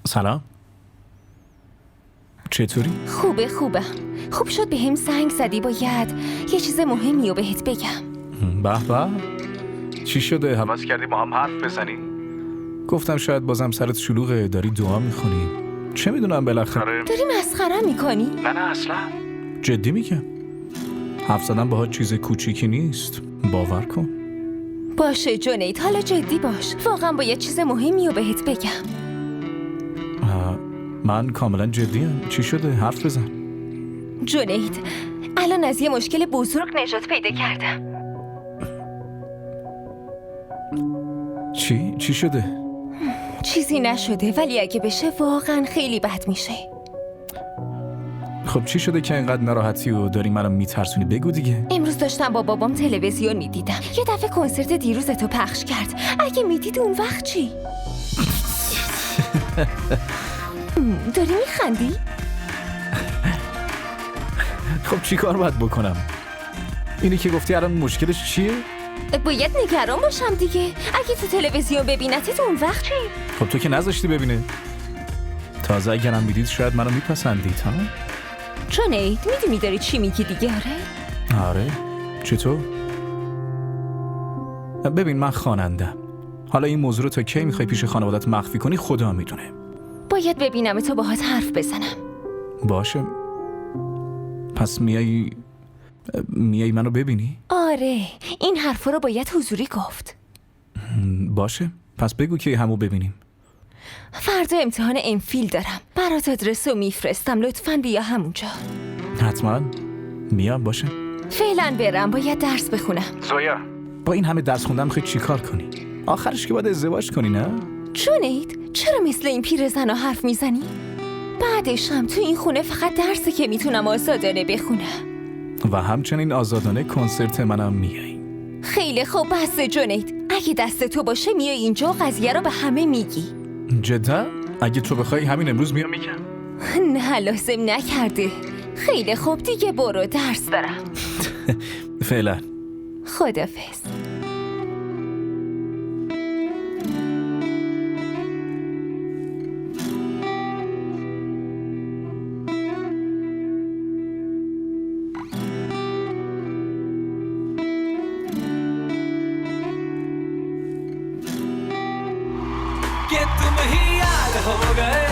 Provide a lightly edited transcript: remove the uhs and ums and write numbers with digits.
سلام. چطوری؟ خوبه. خوب شد به هم زنگ زدی. باید یه چیز مهمی رو بهت بگم. به چی شده؟ حواس کردی با هم حرف بزنی؟ گفتم شاید بازم سرت شلوغه، داری دعا میخونی. چه میدونم بالاخره. داری مسخره میکنی؟ نه اصلا جدی میگم. حرف زدن باهات چیز کوچیکی نیست، باور کن. باشه جنید، حالا جدی باش. واقعا باید چیز مهمی رو بهت بگم. من کاملا جدیم. چی شده؟ حرف بزن. جنید، الان از یه مشکل بزرگ نجات پیدا کردم. چی شده؟ چیزی نشده، ولی اگه بشه واقعا خیلی بد میشه. خب چی شده که اینقدر ناراحتی و داری منو میترسونی؟ بگو دیگه. امروز داشتم با بابام تلویزیون میدیدم. یه دفعه کنسرت دیروزتو پخش کرد. اگه میدید اون وقت چی؟ داری میخندی؟ خب چی کار باید بکنم؟ اینی که گفتی الان مشکلش چیه؟ باید نگران باشم دیگه. اگه تو تلویزیون ببینتت اون وقت چی؟ خب تو که نذاشتی ببینه. تازه اگرم میدید شاید منو میپسندید ها؟ جنید، میدونی داری چی میگی دیگه؟ آره؟ چطور؟ ببین من خوانندم. حالا این موضوع رو تا کی میخوای پیش خانوادت مخفی کنی خدا میدونه. باید ببینم تو باهات حرف بزنم. باشه. پس میای منو ببینی؟ آره، این حرفا رو باید حضوری گفت. باشه. پس بگو که همو ببینیم. فردا امتحان امفیل دارم. برات آدرس رو میفرستم، لطفاً بیا همونجا. حتما میام. باشه. فعلا برم، باید درس بخونم. زویا، با این همه درس خوندن میخوای چی کار کنی؟ آخرش که باید ازدواج کنی نه؟ جنید، چرا مثل این پیرزنا حرف میزنی؟ بعدش هم تو این خونه فقط درسی که میتونم آزادانه بخونم. و همچنین آزادانه کنسرت منم میای. خیلی خوب، بس جنید. اگه دست تو باشه میای اینجا و قضیه رو به همه میگی. جدا؟ اگه تو بخوای همین امروز میام میگم. نه لازم نکرده. خیلی خوب دیگه، برو، درس دارم. فعلا. خدافظ. कि तुम ही याद हो गए